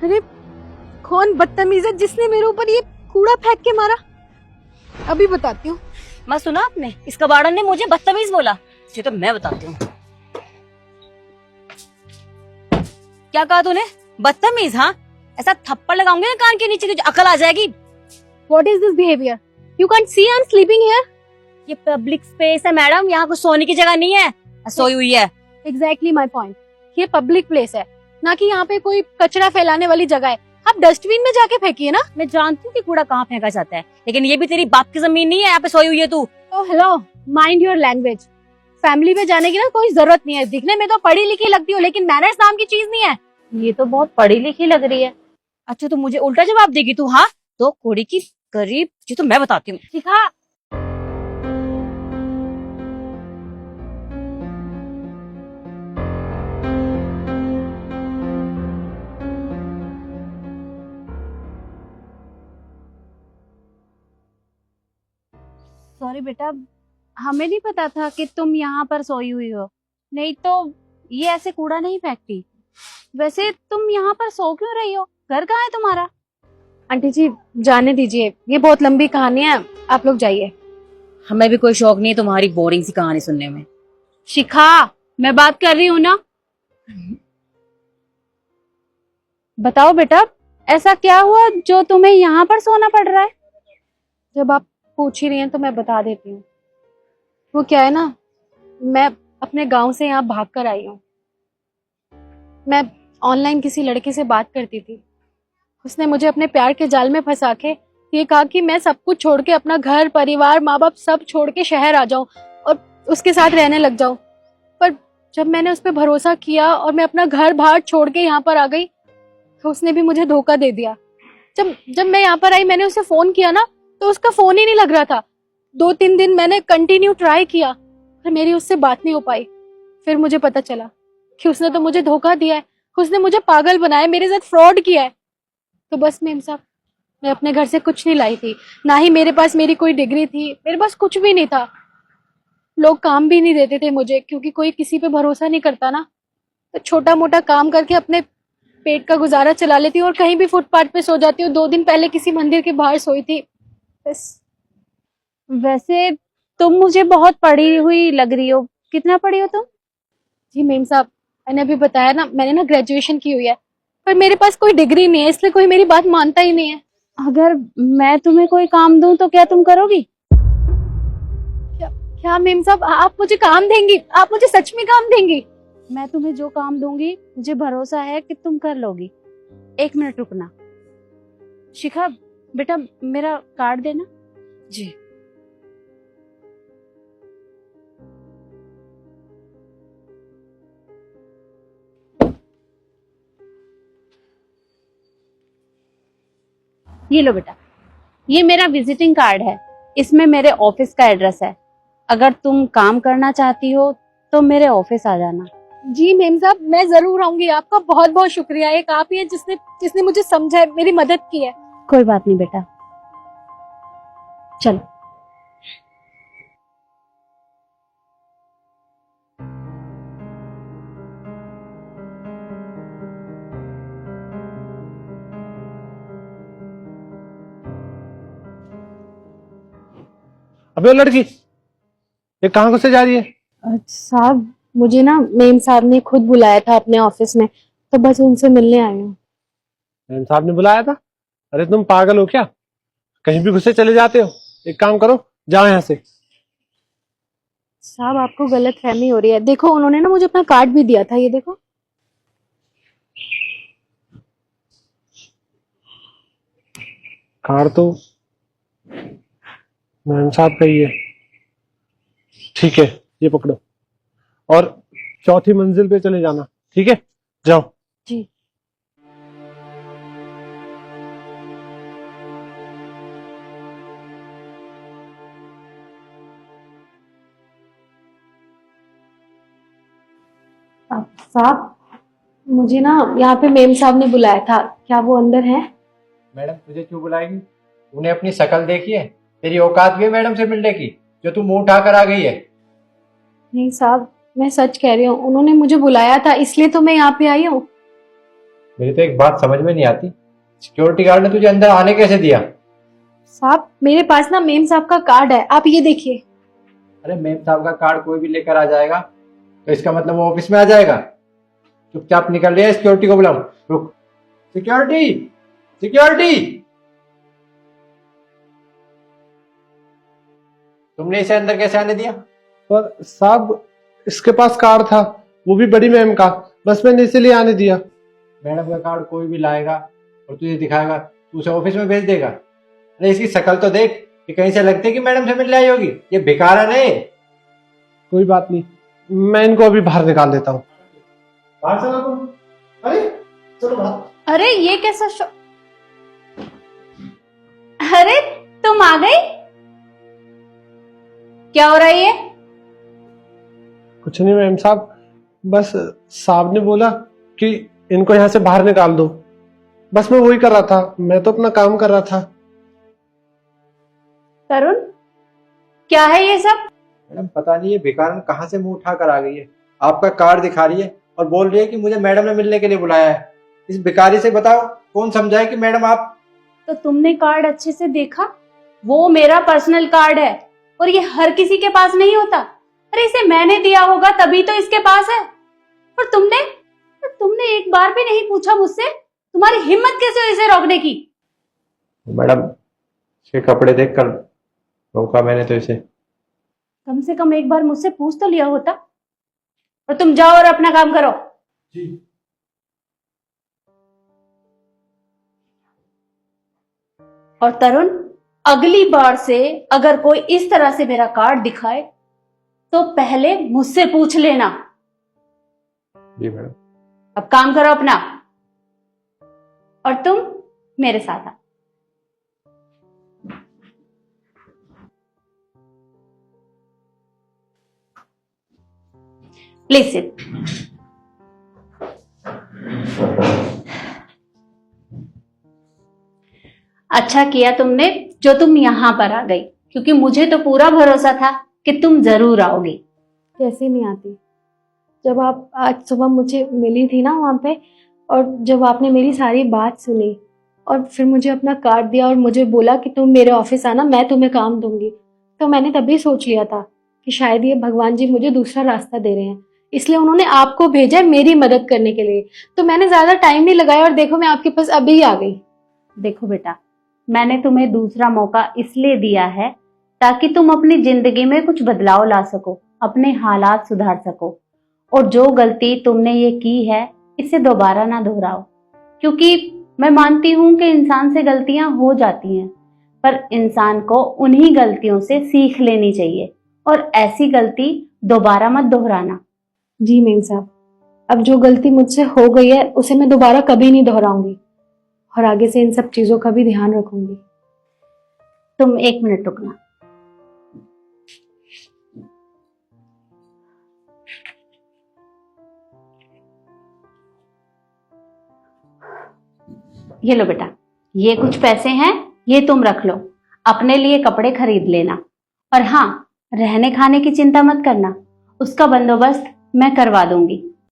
अरे कौन बदतमीज है जिसने मेरे ऊपर ये कूड़ा फेंक के मारा? अभी बताती हूँ। मैं सुना आपने, इस कबाड़न ने मुझे बदतमीज बोला। ये तो मैं बताती हूँ। क्या कहा तूने? बदतमीज? हाँ, ऐसा थप्पड़ लगाऊंगी ना कान के नीचे, तुझे अकल आ जाएगी। What is this behavior? You can't see I'm sleeping here? ये पब्लिक स्पेस है मैडम, यहाँ कुछ सोने की जगह नहीं है। सोई हुई है। Exactly my point. ये पब्लिक प्लेस है, ना कि यहाँ पे कोई कचरा फैलाने वाली जगह है। आप डस्टबिन में जाके फेंकिए ना। मैं जानती हूँ कि कूड़ा कहाँ फेंका जाता है, लेकिन ये भी तेरी बाप की जमीन नहीं है। यहाँ पे सोई हुई है तू। Oh hello, mind your language. Family में जाने की ना कोई जरूरत नहीं है। दिखने में तो पढ़ी लिखी लगती हो, लेकिन मैनर्स नाम की चीज नहीं है। ये तो बहुत पढ़ी लिखी लग रही है। अच्छा, तो मुझे उल्टा जवाब देगी तू? हाँ, तो कोड़ी की करीब, ये तो मैं बताती हूँ। शिखा, सॉरी बेटा, हमें नहीं पता था कि तुम यहाँ पर सोई हुई हो। नहीं तो ये ऐसे कूड़ा नहीं फेंकती। वैसे तुम यहाँ पर सो क्यों रही हो? घर कहाँ है तुम्हारा? आंटी जी जाने दीजिए, ये बहुत लंबी कहानी है, आप लोग जाइए। हमें भी कोई शौक नहीं है तुम्हारी बोरिंग सी कहानी सुनने में। शिखा, मैं बात कर रही हूँ ना। बताओ बेटा, ऐसा क्या हुआ जो तुम्हें यहाँ पर सोना पड़ रहा है? जब आप पूछ ही रही हैं तो मैं बता देती हूँ। वो क्या है ना, मैं अपने गांव से यहाँ भाग कर आई हूँ। मैं ऑनलाइन किसी लड़के से बात करती थी। उसने मुझे अपने प्यार के जाल में फंसा के ये कहा कि मैं सब कुछ छोड़ के, अपना घर परिवार माँ बाप सब छोड़ के शहर आ जाऊं और उसके साथ रहने लग जाऊं। पर जब मैंने उस पर भरोसा किया और मैं अपना घर बाहर छोड़ के यहाँ पर आ गई, तो उसने भी मुझे धोखा दे दिया। जब मैं यहाँ पर आई, मैंने उसे फोन किया ना, तो उसका फोन ही नहीं लग रहा था। 2-3 दिन मैंने कंटिन्यू ट्राई किया, पर मेरी उससे बात नहीं हो पाई। फिर मुझे पता चला कि उसने तो मुझे धोखा दिया है, उसने मुझे पागल बनाया, मेरे साथ फ्रॉड किया है। तो बस मेम साहब, मैं अपने घर से कुछ नहीं लाई थी, ना ही मेरे पास मेरी कोई डिग्री थी, मेरे पास कुछ भी नहीं था। लोग काम भी नहीं देते थे मुझे, क्योंकि कोई किसी पे भरोसा नहीं करता ना। तो छोटा मोटा काम करके अपने पेट का गुजारा चला लेती हूँ और कहीं भी फुटपाथ पे सो जाती हूँ। 2 दिन पहले किसी मंदिर के बाहर सोई थी बस। वैसे तुम मुझे बहुत पढ़ी हुई लग रही हो। कितना पढ़ी हो तुम? जी मेम साहब, मैंने अभी बताया ना, मैंने ना ग्रेजुएशन की हुई है, पर मेरे पास कोई डिग्री नहीं है, इसलिए कोई मेरी बात मानता ही नहीं है। अगर मैं तुम्हें कोई काम दूं तो क्या तुम करोगी? क्या मेम साहब, आप मुझे काम देंगी? आप मुझे सच में काम देंगी? मैं तुम्हें जो काम दूंगी मुझे भरोसा है कि तुम कर लोगी। 1 मिनट रुकना। शिखा बेटा, मेरा कार्ड देना। जी। ये लो बेटा, ये मेरा विजिटिंग कार्ड है। इसमें मेरे ऑफिस का एड्रेस है। अगर तुम काम करना चाहती हो तो मेरे ऑफिस आ जाना। जी मेम साहब, मैं जरूर आऊंगी। आपका बहुत बहुत शुक्रिया। एक आप ही है जिसने मुझे समझा है, मेरी मदद की है। कोई बात नहीं बेटा, चलो। अबे वो लड़की, ये कहाँ घुसे जा रही है? साहब, मुझे ना मेम साहब ने खुद बुलाया था अपने ऑफिस में, तो बस उनसे मिलने आई हूँ। मैम साहब ने बुलाया था? अरे तुम पागल हो क्या? कहीं भी घुसे चले जाते हो। एक काम करो, जाओ यहाँ से। साहब, आपको गलत फहमी हो रही है। देखो, उन्होंने ना मुझे अपना कार्ड भी दिया था, ये देखो। कार तो मैम साहब का ही है। ठीक है, ये पकड़ो और 4थी मंजिल पे चले जाना। ठीक है, जाओ। जी। साहब, मुझे ना यहाँ पे मेम साहब ने बुलाया था, क्या वो अंदर है? मैडम तुझे क्यों बुलाएगी? उन्हें अपनी शक्ल देखी है? तेरी औकात भी है मैडम से मिलने की, जो तू मुंह उठाकर आ गई है? नहीं साहब, मैं सच कह रही हूँ, उन्होंने मुझे बुलाया था, इसलिए तो मैं यहाँ पे आई हूँ। मेरी तो एक बात समझ में नहीं आती, सिक्योरिटी गार्ड ने तुझे अंदर आने कैसे दिया? साहब मेरे पास ना मेम साहब का कार्ड है, आप ये देखिए। अरे मेम साहब का कार्ड कोई भी लेकर आ जाएगा तो इसका मतलब वो ऑफिस में आ जाएगा। चुपचाप निकल रही है, सिक्योरिटी को बुलाओ। रुक, सिक्योरिटी, सिक्योरिटी। तुमने इसे अंदर कैसे आने दिया? पर साहब इसके पास कार्ड था, वो भी बड़ी मैम का, बस मैंने इसीलिए आने दिया। मैडम का कार्ड कोई भी लाएगा और तुझे दिखाएगा, तू उसे ऑफिस में भेज देगा। अरे इसकी शक्ल तो देख, कि कहीं से लगती है कि मैडम से मिलने आई होगी। ये बेकार है नहीं। कोई बात नहीं, मैं इनको अभी बाहर निकाल देता हूँ। बाहर चलो तुम। अरे चलो बाहर। अरे ये कैसा अरे तुम आ गई? क्या हो रहा है ये? कुछ नहीं मैम साहब, बस साहब ने बोला कि इनको यहाँ से बाहर निकाल दो, बस मैं वही कर रहा था, मैं तो अपना काम कर रहा था। तरुण क्या है ये सब? मैडम पता नहीं ये बेकार कहाँ से मुंह उठा कर आ गई है। आपका कार्ड दिखा रही है और बोल रही है कि मुझे मैडम ने मिलने के लिए बुलाया है। इस भिखारी से बताओ कौन समझाए कि मैडम आप। तो तुमने कार्ड अच्छे से देखा? वो मेरा पर्सनल कार्ड है और ये हर किसी के पास नहीं होता। अरे इसे मैंने दिया होगा तभी तो इसके पास है। और तुमने एक बार भी नहीं पूछा मुझसे, तुम्हारी हिम्मत कैसे हुई इसे रोकने की? मैडम इसके कपड़े देखकर रोका मैंने तो इसे। कम से कम एक बार मुझसे पूछ तो लिया होता। और तुम जाओ और अपना काम करो। जी। और तरुण अगली बार से अगर कोई इस तरह से मेरा कार्ड दिखाए तो पहले मुझसे पूछ लेना। जी मैडम। अब काम करो अपना, और तुम मेरे साथ आओ। Please sit. अच्छा किया तुमने जो तुम यहाँ पर आ गई, क्योंकि मुझे तो पूरा भरोसा था कि तुम जरूर आओगी। कैसे नहीं आती? जब आप आज सुबह मुझे मिली थी ना वहाँ पे, और जब आपने मेरी सारी बात सुनी और फिर मुझे अपना कार्ड दिया और मुझे बोला कि तुम मेरे ऑफिस आना, मैं तुम्हें काम दूंगी, तो मैंने तभी सोच लिया था कि शायद ये भगवान जी मुझे दूसरा रास्ता दे रहे हैं, इसलिए उन्होंने आपको भेजा है मेरी मदद करने के लिए। तो मैंने ज्यादा टाइम नहीं लगाया और देखो मैं आपके पास अभी ही आ गई। देखो बेटा, मैंने तुम्हें दूसरा मौका इसलिए दिया है ताकि तुम अपनी जिंदगी में कुछ बदलाव ला सको, अपने हालात सुधार सको, और जो गलती तुमने ये की है इसे दोबारा ना दोहराओ। क्योंकि मैं मानती हूं कि इंसान से गलतियां हो जाती हैं, पर इंसान को उन्हीं गलतियों से सीख लेनी चाहिए और ऐसी गलती दोबारा मत दोहराना। जी मेम साहब, अब जो गलती मुझसे हो गई है उसे मैं दोबारा कभी नहीं दोहराऊंगी और आगे से इन सब चीजों का भी ध्यान रखूंगी। तुम 1 मिनट रुकना। ये लो बेटा, ये कुछ पैसे हैं, ये तुम रख लो, अपने लिए कपड़े खरीद लेना। और हाँ, रहने खाने की चिंता मत करना, उसका बंदोबस्त मैं करवा दूंगी।